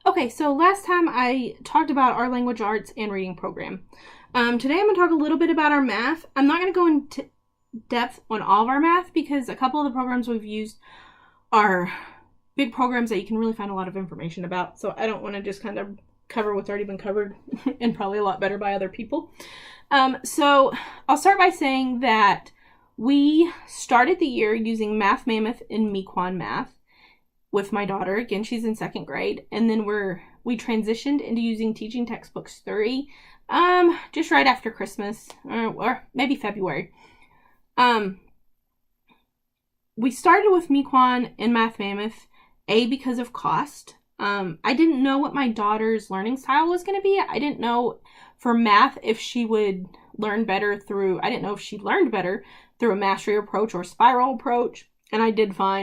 Okay, so last time I talked about our language arts and reading program. Today I'm going to talk a little bit about our math. I'm not going to go into depth on all of our math because a couple of the programs we've used are big programs that you can really find a lot of information about. So I don't want to just kind of cover what's already been covered and probably a lot better by other people. So I'll start by saying that we started the year using Math Mammoth and Miquon Math with my daughter. Again, she's in second grade. And then we transitioned into using Teaching Textbooks 3 just right after Christmas or maybe February. We started with Miquon and Math Mammoth, because of cost. I didn't know what my daughter's learning style was going to be. I didn't know for math if she would learn better through, I didn't know if she learned better through a mastery approach or spiral approach. And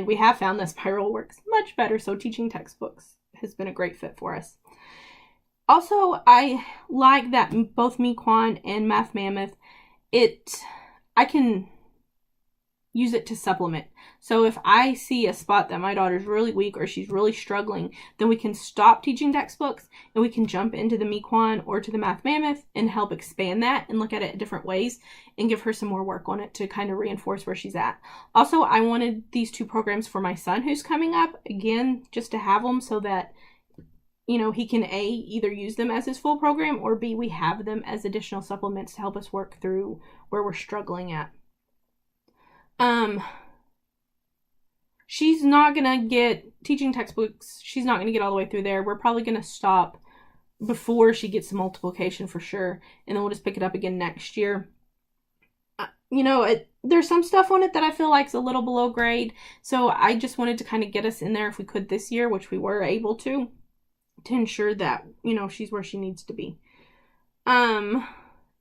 we have found that spiral works much better. So Teaching Textbooks has been a great fit for us. Also, I like that both Miquon and Math Mammoth, I can use it to supplement. So if I see a spot that my daughter's really weak or she's really struggling, then we can stop Teaching Textbooks and we can jump into the Miquon or to the Math Mammoth and help expand that and look at it in different ways and give her some more work on it to kind of reinforce where she's at. Also, I wanted these two programs for my son who's coming up, again, just to have them so that, he can A, either use them as his full program, or B, we have them as additional supplements to help us work through where we're struggling at. She's not going to get Teaching Textbooks. She's not going to get all the way through there. We're probably going to stop before she gets to multiplication for sure. And then we'll just pick it up again next year. There's some stuff on it that I feel like is a little below grade. So I just wanted to kind of get us in there if we could this year, which we were able to ensure that, she's where she needs to be.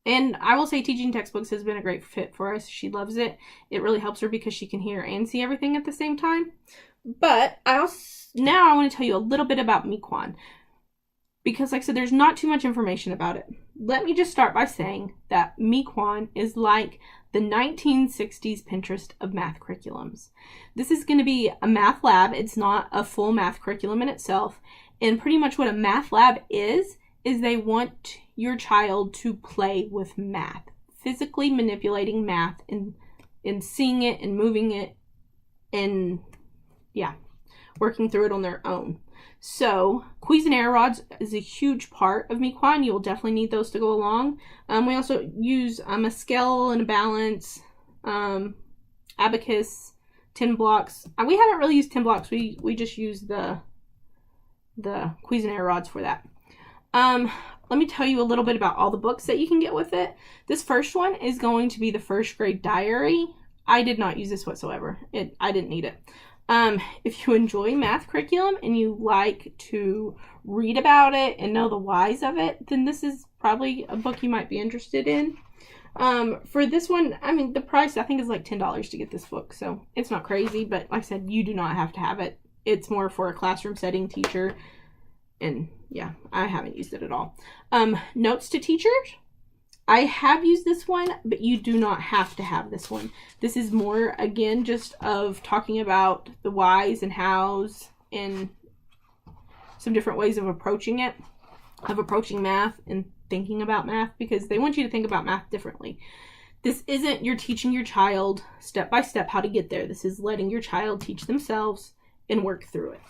And I will say Teaching Textbooks has been a great fit for us. She loves it. It really helps her because she can hear and see everything at the same time. But now I want to tell you a little bit about Miquon. Because like I said, there's not too much information about it. Let me just start by saying that Miquon is like the 1960s Pinterest of math curriculums. This is going to be a math lab. It's not a full math curriculum in itself. And pretty much what a math lab is they want your child to play with math, physically manipulating math and seeing it and moving it and working through it on their own. So Cuisinart rods is a huge part of Miquon. You'll definitely need those to go along. We also use a scale and a balance, abacus, 10 blocks. We haven't really used 10 blocks. We just use the Cuisinart rods for that. Let me tell you a little bit about all the books that you can get with it. This first one is going to be the first grade diary. I did not use this whatsoever. I didn't need it. If you enjoy math curriculum and you like to read about it and know the whys of it, then this is probably a book you might be interested in. For this one, the price I think is like $10 to get this book, so it's not crazy, but like I said, you do not have to have it. It's more for a classroom setting teacher. And yeah, I haven't used it at all. Notes to teachers. I have used this one, but you do not have to have this one. This is more, again, just of talking about the whys and hows and some different ways of approaching it, of approaching math and thinking about math, because they want you to think about math differently. This isn't you're teaching your child step by step how to get there. This is letting your child teach themselves and work through it.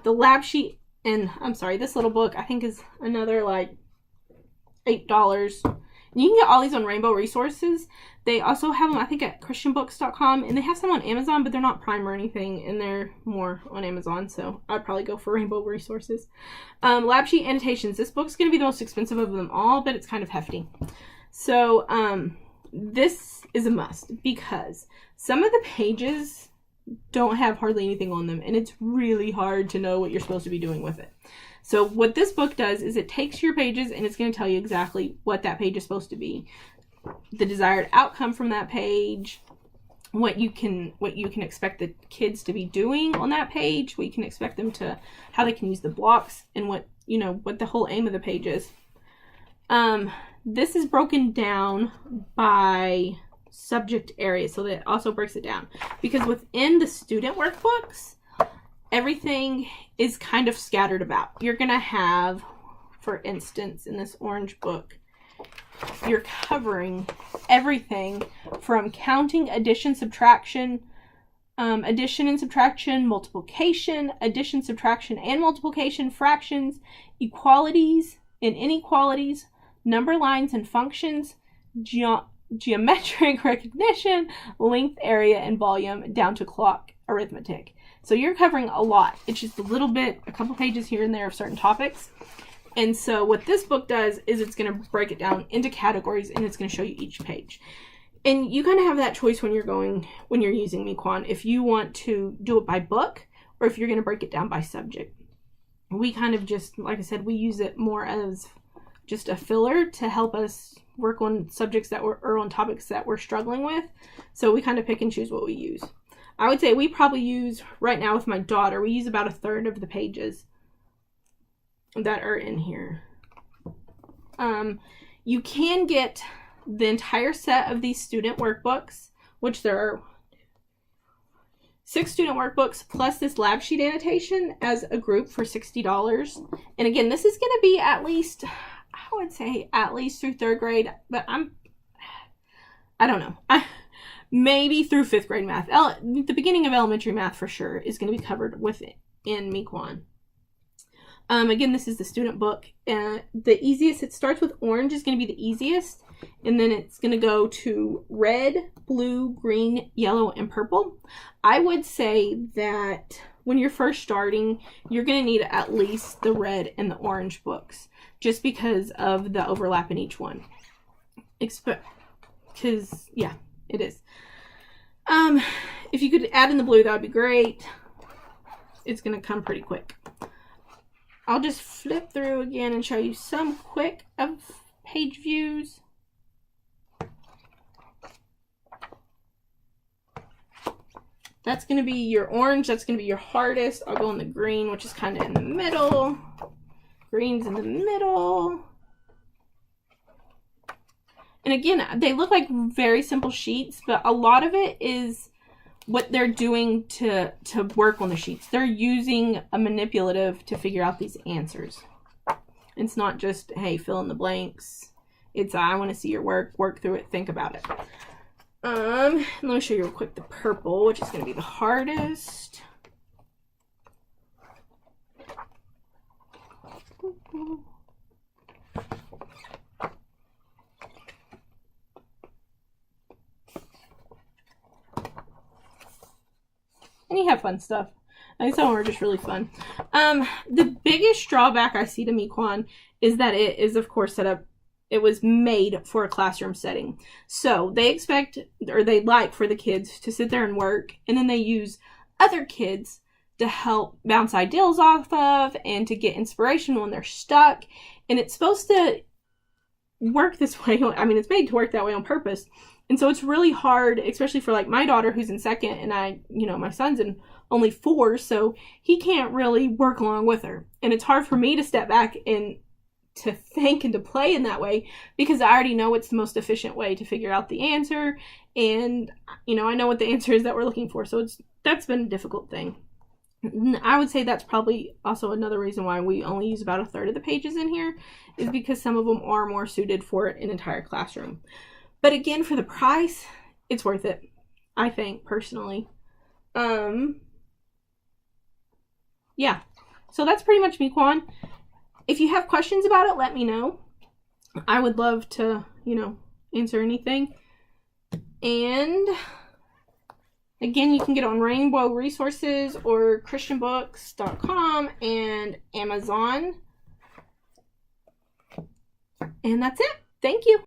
The lab sheet, and this little book I think is another like $8. You can get all these on Rainbow Resources. They also have them, I think, at christianbooks.com, and they have some on Amazon, but they're not Prime or anything, and they're more on Amazon, so I'd probably go for Rainbow Resources. Lab sheet annotations. This book's going to be the most expensive of them all, but it's kind of hefty. So this is a must because some of the pages don't have hardly anything on them, and it's really hard to know what you're supposed to be doing with it. So what this book does is it takes your pages and it's going to tell you exactly what that page is supposed to be, the desired outcome from that page, what you can expect the kids to be doing on that page, what you can expect them to, how they can use the blocks, and what the whole aim of the page is. This is broken down by subject area, so that also breaks it down, because within the student workbooks everything is kind of scattered about. You're going to have, for instance, in this orange book, you're covering everything from counting, addition, subtraction, addition and subtraction, multiplication, addition, subtraction, and multiplication, fractions, equalities and inequalities, number lines and functions, geometric recognition, length, area, and volume, down to clock arithmetic. So you're covering a lot. It's just a little bit, a couple pages here and there of certain topics. And so what this book does is it's going to break it down into categories, and it's going to show you each page. And you kind of have that choice when you're using Miquon, if you want to do it by book or if you're going to break it down by subject. We kind of just, like I said, we use it more as just a filler to help us work on subjects that or on topics that we're struggling with. So we kind of pick and choose what we use. I would say we probably use, right now with my daughter, we use about 1/3 of the pages that are in here. You can get the entire set of these student workbooks, which there are 6 student workbooks plus this lab sheet annotation as a group for $60. And again, this is going to be at least, I would say at least through 3rd grade, but I don't know. Maybe through 5th grade math. The beginning of elementary math for sure is going to be covered within Miquon. Again, this is the student book. The easiest, it starts with orange is going to be the easiest. And then it's going to go to red, blue, green, yellow, and purple. I would say that when you're first starting, you're going to need at least the red and the orange books, just because of the overlap in each one. Because, yeah, it is. If you could add in the blue, that would be great. It's going to come pretty quick. I'll just flip through again and show you some quick of page views. That's going to be your orange. That's going to be your hardest. I'll go in the green, which is kind of in the middle. Green's in the middle. And again, they look like very simple sheets, but a lot of it is what they're doing to work on the sheets. They're using a manipulative to figure out these answers. It's not just, hey, fill in the blanks. It's, I want to see your work through it, think about it. Let me show you real quick the purple, which is going to be the hardest. And you have fun stuff. I think some of them are just really fun. The biggest drawback I see to Miquon is that it is, of course, set up. It was made for a classroom setting. So they expect, or they like for the kids to sit there and work, and then they use other kids to help bounce ideas off of and to get inspiration when they're stuck. And it's supposed to work this way. I mean, it's made to work that way on purpose. And so it's really hard, especially for like my daughter who's in 2nd, and my son's in only 4, so he can't really work along with her. And it's hard for me to step back and to think and to play in that way, because I already know it's the most efficient way to figure out the answer, and I know what the answer is that we're looking for. So that's been a difficult thing. I would say that's probably also another reason why we only use about 1/3 of the pages in here, is because some of them are more suited for an entire classroom. But again, for the price, it's worth it, I think, personally. Yeah, so that's pretty much Miquon. If you have questions about it, let me know. I would love to, answer anything. And again, you can get it on Rainbow Resources or ChristianBooks.com and Amazon. And that's it. Thank you.